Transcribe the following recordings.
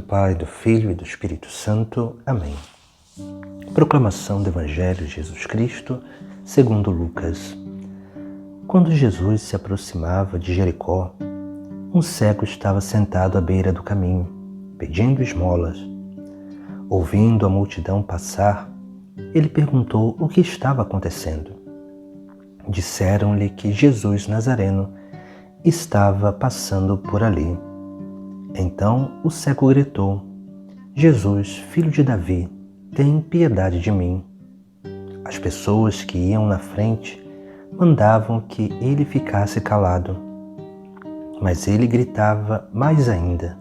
Pai, do Filho e do Espírito Santo. Amém. Proclamação do Evangelho de Jesus Cristo, segundo Lucas. Quando Jesus se aproximava de Jericó, um cego estava sentado à beira do caminho, pedindo esmolas. Ouvindo a multidão passar, ele perguntou o que estava acontecendo. Disseram-lhe que Jesus Nazareno estava passando por ali. Então o cego gritou: Jesus, filho de Davi, tem piedade de mim. As pessoas que iam na frente mandavam que ele ficasse calado. Mas ele gritava mais ainda: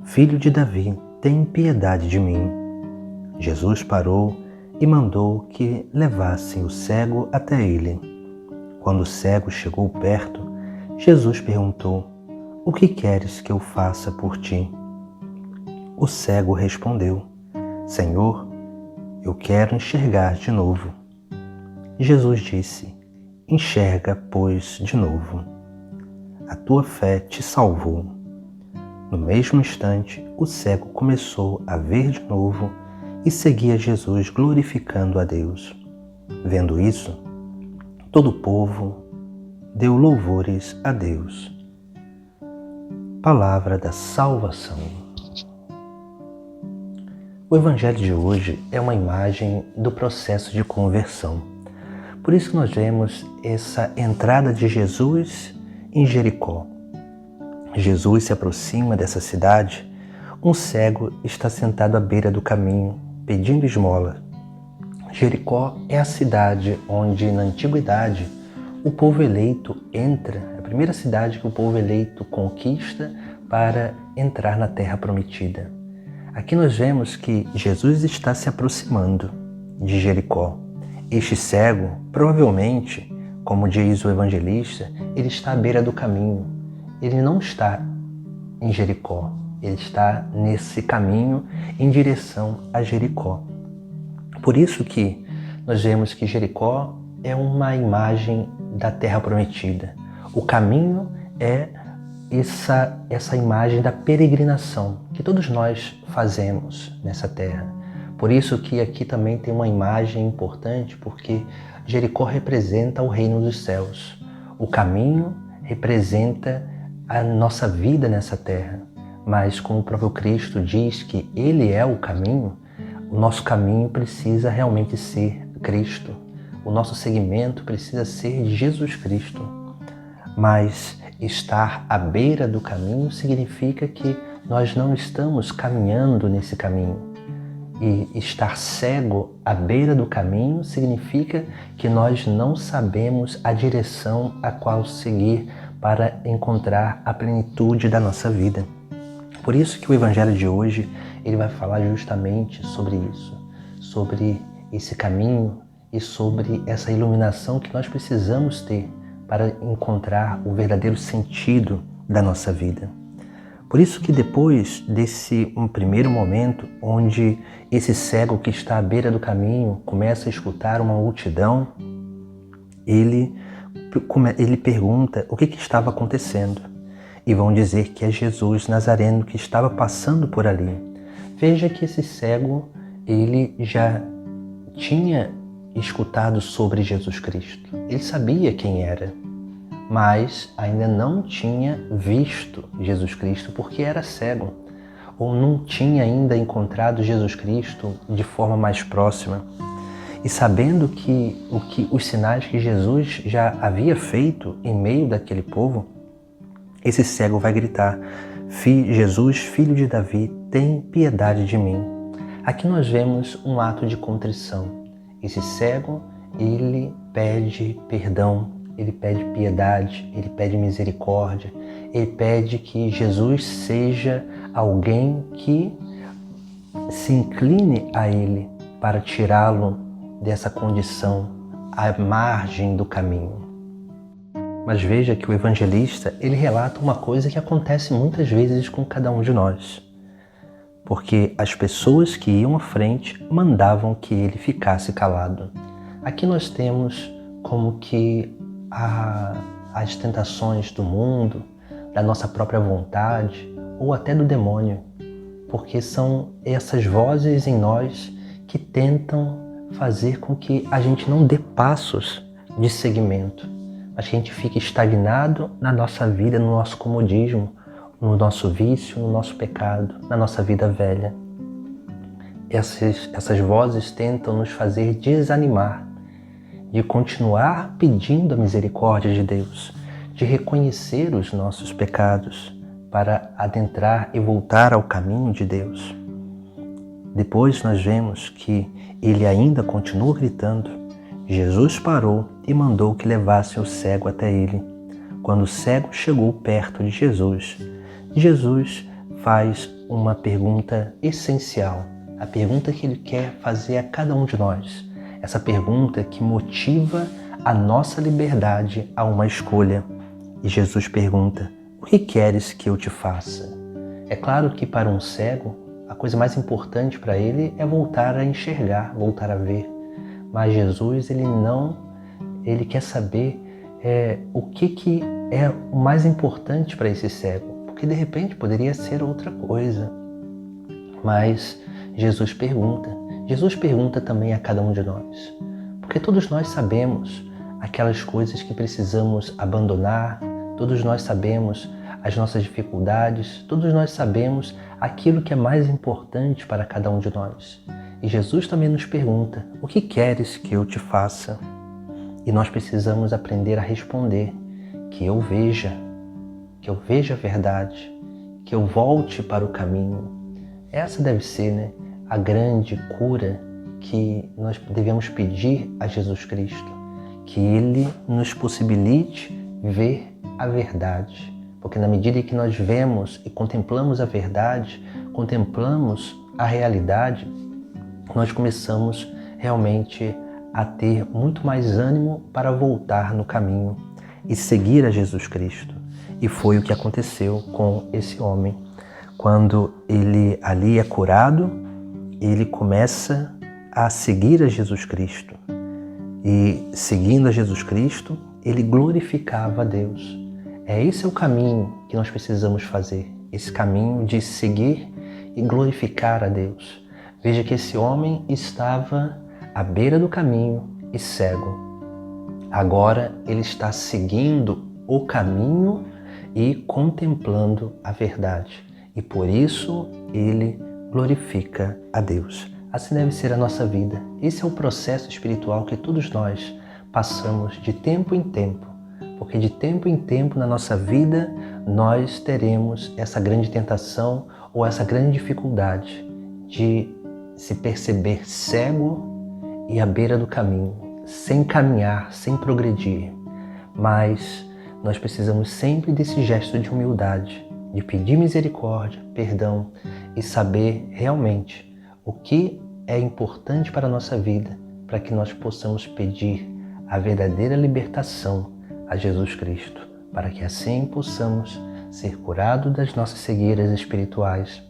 Filho de Davi, tem piedade de mim. Jesus parou e mandou que levassem o cego até ele. Quando o cego chegou perto, Jesus perguntou: O que queres que eu faça por ti? O cego respondeu: Senhor, eu quero enxergar de novo. Jesus disse: Enxerga, pois, de novo. A tua fé te salvou. No mesmo instante, o cego começou a ver de novo e seguia Jesus glorificando a Deus. Vendo isso, todo o povo deu louvores a Deus. Palavra da salvação. O Evangelho de hoje é uma imagem do processo de conversão. Por isso que nós vemos essa entrada de Jesus em Jericó. Jesus se aproxima dessa cidade. Um cego está sentado à beira do caminho, pedindo esmola. Jericó é a cidade onde, na antiguidade, o povo eleito entra, é a primeira cidade que o povo eleito conquista para entrar na terra prometida. Aqui nós vemos que Jesus está se aproximando de Jericó. Este cego, provavelmente, como diz o evangelista, ele está à beira do caminho. Ele não está em Jericó, ele está nesse caminho em direção a Jericó. Por isso que nós vemos que Jericó é uma imagem da terra prometida. O caminho é essa imagem da peregrinação que todos nós fazemos nessa terra. Por isso que aqui também tem uma imagem importante, porque Jericó representa o reino dos céus. O caminho representa a nossa vida nessa terra. Mas como o próprio Cristo diz que Ele é o caminho, o nosso caminho precisa realmente ser Cristo. O nosso seguimento precisa ser de Jesus Cristo. Mas estar à beira do caminho significa que nós não estamos caminhando nesse caminho. E estar cego à beira do caminho significa que nós não sabemos a direção a qual seguir para encontrar a plenitude da nossa vida. Por isso que o Evangelho de hoje ele vai falar justamente sobre isso, sobre esse caminho e sobre essa iluminação que nós precisamos ter para encontrar o verdadeiro sentido da nossa vida. Por isso que depois desse primeiro momento onde esse cego que está à beira do caminho começa a escutar uma multidão, ele pergunta o que estava acontecendo. E vão dizer que é Jesus Nazareno que estava passando por ali. Veja que esse cego, ele já tinha escutado sobre Jesus Cristo. Ele sabia quem era, mas ainda não tinha visto Jesus Cristo porque era cego, ou não tinha ainda encontrado Jesus Cristo de forma mais próxima. E sabendo que os sinais que Jesus já havia feito em meio daquele povo, esse cego vai gritar: Jesus, filho de Davi, tem piedade de mim. Aqui nós vemos um ato de contrição. Esse cego, ele pede perdão, ele pede piedade, ele pede misericórdia, ele pede que Jesus seja alguém que se incline a ele para tirá-lo dessa condição à margem do caminho. Mas veja que o evangelista, ele relata uma coisa que acontece muitas vezes com cada um de nós. Porque as pessoas que iam à frente mandavam que ele ficasse calado. Aqui nós temos como que as tentações do mundo, da nossa própria vontade ou até do demônio. porque são essas vozes em nós que tentam fazer com que a gente não dê passos de seguimento, mas que a gente fique estagnado na nossa vida, no nosso comodismo, no nosso vício, no nosso pecado, na nossa vida velha. Essas vozes tentam nos fazer desanimar de continuar pedindo a misericórdia de Deus, de reconhecer os nossos pecados para adentrar e voltar ao caminho de Deus. Depois nós vemos que ele ainda continua gritando. Jesus parou e mandou que levassem o cego até ele. Quando o cego chegou perto de Jesus, Jesus faz uma pergunta essencial, a pergunta que ele quer fazer a cada um de nós. Essa pergunta que motiva a nossa liberdade a uma escolha. E Jesus pergunta: o que queres que eu te faça? É claro que para um cego, a coisa mais importante para ele é voltar a enxergar, voltar a ver. Mas Jesus, ele quer saber o que é o mais importante para esse cego. Porque de repente poderia ser outra coisa. Mas Jesus pergunta também a cada um de nós. Porque todos nós sabemos aquelas coisas que precisamos abandonar, todos nós sabemos as nossas dificuldades, todos nós sabemos aquilo que é mais importante para cada um de nós. E Jesus também nos pergunta: o que queres que eu te faça? E nós precisamos aprender a responder: que eu veja a verdade, que eu volte para o caminho. Essa deve ser, a grande cura que nós devemos pedir a Jesus Cristo, que Ele nos possibilite ver a verdade. Porque na medida em que nós vemos e contemplamos a verdade, contemplamos a realidade, nós começamos realmente a ter muito mais ânimo para voltar no caminho e seguir a Jesus Cristo. E foi o que aconteceu com esse homem. Quando ele ali é curado, ele começa a seguir a Jesus Cristo. E seguindo a Jesus Cristo, ele glorificava a Deus. Esse é o caminho que nós precisamos fazer, esse caminho de seguir e glorificar a Deus. Veja que esse homem estava à beira do caminho e cego. Agora ele está seguindo o caminho e contemplando a verdade. E por isso ele glorifica a Deus. Assim deve ser a nossa vida. Esse é o processo espiritual que todos nós passamos de tempo em tempo. Porque de tempo em tempo na nossa vida nós teremos essa grande tentação ou essa grande dificuldade de se perceber cego e à beira do caminho, sem caminhar, sem progredir. Mas nós precisamos sempre desse gesto de humildade, de pedir misericórdia, perdão e saber realmente o que é importante para a nossa vida, para que nós possamos pedir a verdadeira libertação a Jesus Cristo, para que assim possamos ser curados das nossas cegueiras espirituais,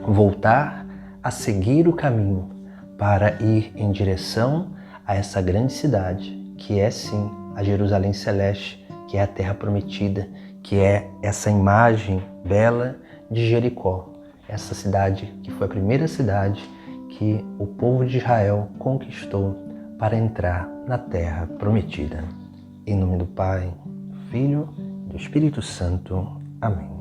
voltar a seguir o caminho para ir em direção a essa grande cidade, que é sim a Jerusalém Celeste, que é a Terra Prometida, que é essa imagem bela de Jericó, essa cidade que foi a primeira cidade que o povo de Israel conquistou para entrar na Terra Prometida. Em nome do Pai, do Filho e do Espírito Santo. Amém.